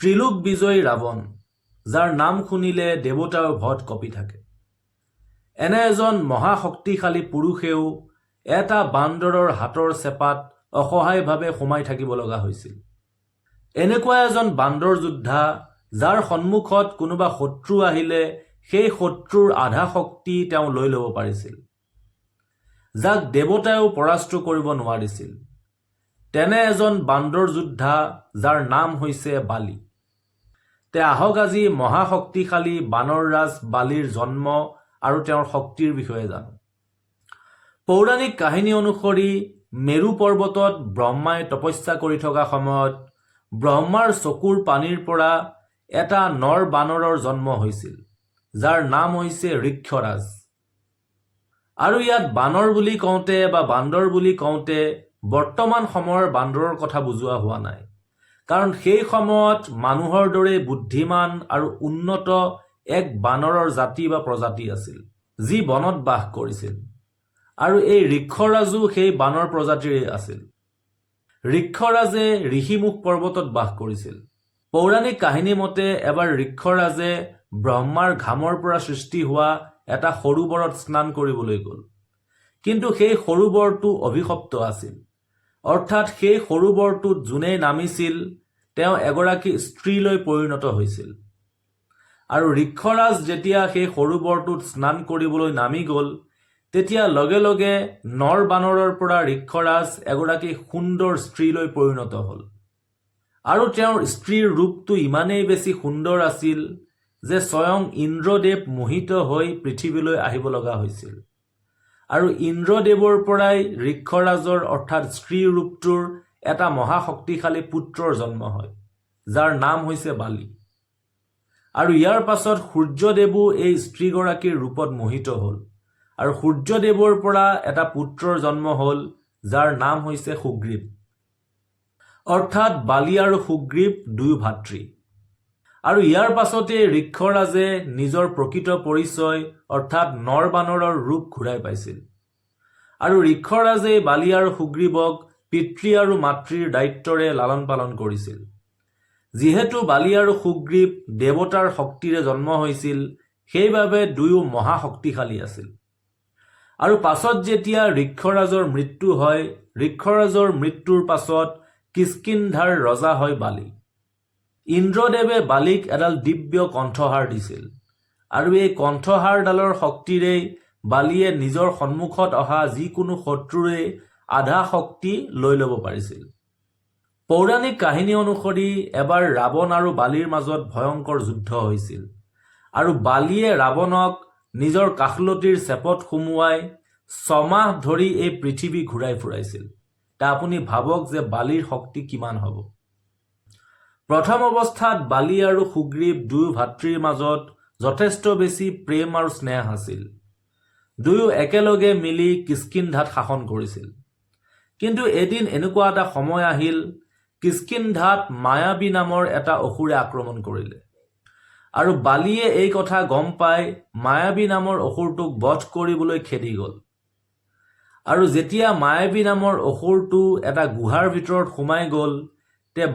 ত্ৰিলোক বিজয়ী ৰাৱণ, যাৰ নাম শুনিলে দেৱতাও ভত কঁপি থাকে। এনে এজন মহাশক্তিশালী পুৰুষেও এটা বান্দৰৰ হাতৰ চেপাত অসহায়ভাৱে সোমাই থাকিব লগা হৈছিল। এনেকুৱা এজন বান্দৰ যোদ্ধা, যাৰ সন্মুখত কোনোবা শত্ৰু আহিলে সেই শত্ৰুৰ আধা শক্তি তেওঁ লৈ ল'ব পাৰিছিল, যাক দেৱতায়েও পৰাস্ত কৰিব নোৱাৰিছিল। তেনে এজন বান্দৰ যোদ্ধা, যাৰ নাম হৈছে বালি। আহক আজি মহাশক্তিশালী বানৰৰাজ বালিৰ জন্ম আৰু তেওঁৰ শক্তিৰ বিষয়ে জানো। পৌৰাণিক কাহিনী অনুসৰি মেৰু পৰ্বতত ব্ৰহ্মাই তপস্যা কৰি থকা সময়ত ব্ৰহ্মাৰ চকুৰ পানীৰ পৰা এটা নৰ বানৰৰ জন্ম হৈছিল, যাৰ নাম হৈছে ঋক্ষৰাজ। আৰু ইয়াত বানৰ বুলি কওঁতে বা বান্দৰ বুলি কওঁতে বৰ্তমান সময়ৰ বান্দৰৰ কথা বুজোৱা হোৱা নাই, কাৰণ সেই সময়ত মানুহৰ দৰে বুদ্ধিমান আৰু উন্নত এক বানৰৰ জাতি বা প্ৰজাতি আছিল, যি বনত বাস কৰিছিল। আৰু এই ঋক্ষৰাজো সেই বানৰ প্ৰজাতিৰেই আছিল। ঋক্ষৰাজে ঋষিমুখ পৰ্বতত বাস কৰিছিল। পৌৰাণিক কাহিনী মতে এবাৰ ঋক্ষৰাজে ব্ৰহ্মাৰ ঘামৰ পৰা সৃষ্টি হোৱা এটা সৰোবৰত স্নান কৰিবলৈ গ'ল। কিন্তু সেই সৰোবৰটো অভিশপ্ত আছিল, অৰ্থাৎ সেই সৰোবৰটোত যোনেই নামিছিল তেওঁ এগৰাকী স্ত্ৰীলৈ পৰিণত হৈছিল। আৰু ঋক্ষৰাজ যেতিয়া সেই সৰোবৰটোত স্নান কৰিবলৈ নামি গ'ল, তেতিয়া লগে লগে নৰ বানৰৰ পৰা ঋক্ষৰাজ এগৰাকী সুন্দৰ স্ত্ৰীলৈ পৰিণত হ'ল। আৰু তেওঁৰ স্ত্ৰীৰ ৰূপটো ইমানেই বেছি সুন্দৰ আছিল যে স্বয়ং ইন্দ্ৰদেৱ মোহিত হৈ পৃথিৱীলৈ আহিব লগা হৈছিল। আৰু ইন্দ্ৰদেৱৰ পৰাই ঋক্ষৰাজৰ অৰ্থাৎ স্ত্ৰীৰ ৰূপটোৰ এটা মহাশক্তিশালী পুত্ৰৰ জন্ম হয়, যাৰ নাম হৈছে বালি। আৰু ইয়াৰ পাছত সূৰ্যদেৱো এই স্ত্ৰীগৰাকীৰ ৰূপত মোহিত হ'ল, আৰু সূৰ্যদেৱৰ পৰা এটা পুত্ৰৰ জন্ম হ'ল, যাৰ নাম হৈছে সুগ্ৰীৱ। অৰ্থাৎ বালি আৰু সুগ্ৰীৱ দুয়ো ভাতৃ। আৰু ইয়াৰ পাছতে ঋক্ষৰাজে নিজৰ প্ৰকৃত পৰিচয় অৰ্থাৎ নৰ বানৰৰ ৰূপ ঘূৰাই পাইছিল। আৰু ঋক্ষৰাজে বালি আৰু সুগ্ৰীৱক পিতৃ আৰু মাতৃৰ দায়িত্বৰে লালন পালন কৰিছিল। যিহেতু বালি আৰু সুগ্ৰীৱ দেৱতাৰ শক্তিৰে জন্ম হৈছিল, সেইবাবে দুয়ো মহাশক্তিশালী আছিল। আৰু পাছত যেতিয়া ঋক্ষৰাজৰ মৃত্যু হয়, ঋক্ষৰাজৰ মৃত্যুৰ পাছত কিষ্কিন্ধাৰ ৰজা হয় বালি। ইন্দ্ৰদেৱে বালিক এডাল দিব্য কণ্ঠহাৰ দিছিল, আৰু এই কণ্ঠহাৰডালৰ শক্তিৰেই বালিয়ে নিজৰ সন্মুখত অহা যিকোনো শত্ৰুৰে আধা শক্তি লৈ ল'ব পাৰিছিল। পৌৰাণিক কাহিনী অনুসৰি এবাৰ ৰাৱণ আৰু বালিৰ মাজত ভয়ংকৰ যুদ্ধ হৈছিল, আৰু বালিয়ে ৰাৱণক নিজৰ কাষলতিৰ চেপত সুমুৱাই 6 মাহ ধৰি এই পৃথিৱী ঘূৰাই ফুৰাইছিল। আপুনি ভাবক যে বালিৰ শক্তি কিমান হ'ব। প্ৰথম অৱস্থাত বালি আৰু সুগ্ৰীৱ দুয়ো ভাতৃৰ মাজত যথেষ্ট বেছি প্ৰেম আৰু স্নেহ আছিল। দুয়ো একেলগে মিলি কিষ্কিন্ধাত শাসন কৰিছিল। কিন্তু এদিন এনেকুৱা এটা সময় আহিল, কিষ্কিন্ধাত মায়াবী নামৰ এটা অসুৰে আক্ৰমণ কৰিলে। আৰু বালিয়ে এই কথা গম পাই মায়াবী নামৰ অসুৰটোক বধ কৰিবলৈ খেদি গ'ল। আৰু যেতিয়া মায়াবী নামৰ অসুৰটো এটা গুহাৰ ভিতৰত সোমাই গ'ল,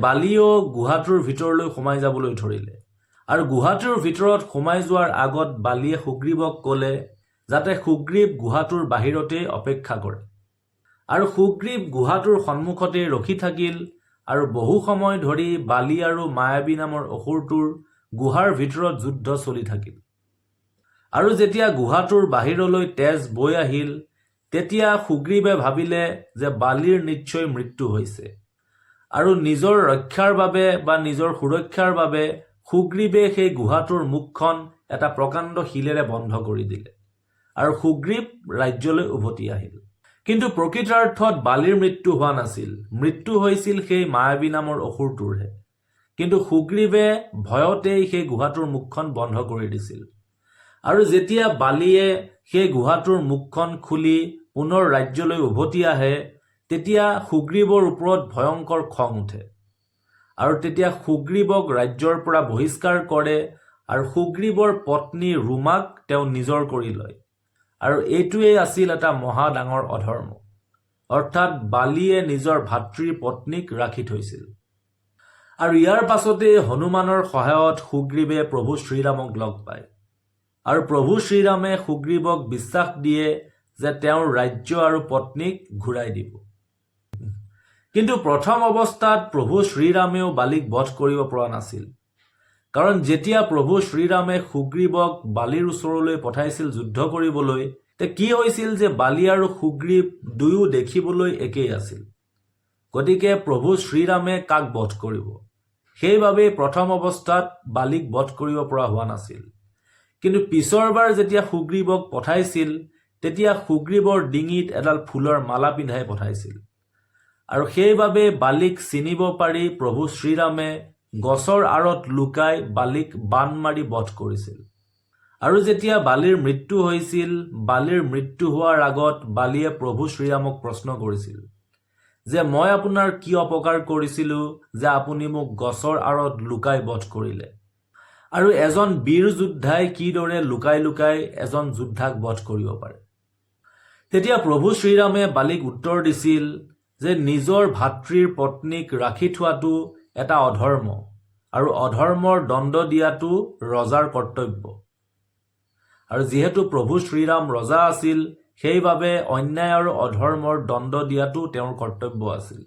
বালিয়েও গুহাটোৰ ভিতৰলৈ সোমাই যাবলৈ ধৰিলে। আৰু গুহাটোৰ ভিতৰত সোমাই যোৱাৰ আগত বালিয়ে সুগ্ৰীৱক ক'লে যাতে সুগ্ৰীৱ গুহাটোৰ বাহিৰতে অপেক্ষা কৰে। আৰু সুগ্ৰীৱ গুহাটোৰ সন্মুখতে ৰখি থাকিল, আৰু বহু সময় ধৰি বালি আৰু মায়াবী নামৰ অসুৰটোৰ গুহাৰ ভিতৰত যুদ্ধ চলি থাকিল। আৰু যেতিয়া গুহাটোৰ বাহিৰলৈ তেজ বৈ আহিল, তেতিয়া সুগ্ৰীৱে ভাবিলে যে বালিৰ নিশ্চয় মৃত্যু হৈছে। আৰু নিজৰ ৰক্ষাৰ বাবে বা নিজৰ সুৰক্ষাৰ বাবে সুগ্ৰীৱে সেই গুহাটোৰ মুখখন এটা প্ৰকাণ্ড শিলেৰে বন্ধ কৰি দিলে, আৰু সুগ্ৰীৱ ৰাজ্যলৈ উভতি আহিল। কিন্তু প্ৰকৃতাৰ্থত বালিৰ মৃত্যু হোৱা নাছিল, মৃত্যু হৈছিল সেই মায়াবী নামৰ অসুৰটোৰহে। কিন্তু সুগ্ৰীৱে ভয়তেই সেই গুহাটোৰ মুখখন বন্ধ কৰি দিছিল। আৰু যেতিয়া বালিয়ে সেই গুহাটোৰ মুখখন খুলি পুনৰ ৰাজ্যলৈ উভতি আহে, তেতিয়া সুগ্ৰীৱৰ ওপৰত ভয়ংকৰ খং উঠে। আৰু তেতিয়া সুগ্ৰীৱক ৰাজ্যৰ পৰা বহিষ্কাৰ কৰে, আৰু সুগ্ৰীৱৰ পত্নী ৰুমাক তেওঁ নিজৰ কৰি লয়। আৰু এইটোৱেই আছিল এটা মহা ডাঙৰ অধৰ্ম, অৰ্থাৎ বালিয়ে নিজৰ ভাতৃৰ পত্নীক ৰাখি থৈছিল। আৰু ইয়াৰ পাছতে হনুমানৰ সহায়ত সুগ্ৰীৱে প্ৰভু শ্ৰীৰামক লগ পায় আৰু প্ৰভু শ্ৰীৰামে সুগ্ৰীৱক বিশ্বাস দিয়ে যে তেওঁৰ ৰাজ্য আৰু পত্নীক ঘূৰাই দিব। কিন্তু প্ৰথম অৱস্থাত প্ৰভু শ্ৰীৰামেও বালিক বধ কৰিব পৰা নাছিল, কাৰণ যেতিয়া প্ৰভু শ্ৰীৰামে সুগ্ৰীৱক বালিৰ ওচৰলৈ পঠাইছিল যুদ্ধ কৰিবলৈ, কি হৈছিল যে বালি আৰু সুগ্ৰীৱ দুয়ো দেখিবলৈ একেই আছিল। গতিকে প্ৰভু শ্ৰীৰামে কাক বধ কৰিব, সেইবাবেই প্ৰথম অৱস্থাত বালিক বধ কৰিব পৰা হোৱা নাছিল। কিন্তু পিছৰবাৰ যেতিয়া সুগ্ৰীৱক পঠাইছিল, তেতিয়া সুগ্ৰীৱৰ ডিঙিত এডাল ফুলৰ মালা পিন্ধাই পঠাইছিল আৰু সেইবাবে বালিক চিনিব পাৰি প্ৰভু শ্ৰীৰামে গছৰ আঁৰত লুকাই বালিক বান মাৰি বধ কৰিছিল। আৰু যেতিয়া বালিৰ মৃত্যু হৈছিল, বালিৰ মৃত্যু হোৱাৰ আগত বালিয়ে প্ৰভু শ্ৰীৰামক প্ৰশ্ন কৰিছিল যে মই আপোনাৰ কি অপকাৰ কৰিছিলোঁ যে আপুনি মোক গছৰ আঁৰত লুকাই বধ কৰিলে, আৰু এজন বীৰ যোদ্ধাই কিদৰে লুকাই লুকাই এজন যোদ্ধাক বধ কৰিব পাৰে। তেতিয়া প্ৰভু শ্ৰীৰামে বালিক উত্তৰ দিছিল যে নিজৰ ভাতৃৰ পত্নীক ৰাখি থোৱাটো এটা অধৰ্ম আৰু অধৰ্মৰ দণ্ড দিয়াটো ৰজাৰ কৰ্তব্য। আৰু যিহেতু প্ৰভু শ্ৰীৰাম ৰজা আছিল, সেইবাবে অন্যায় আৰু অধৰ্মৰ দণ্ড দিয়াটো তেওঁৰ কৰ্তব্য আছিল।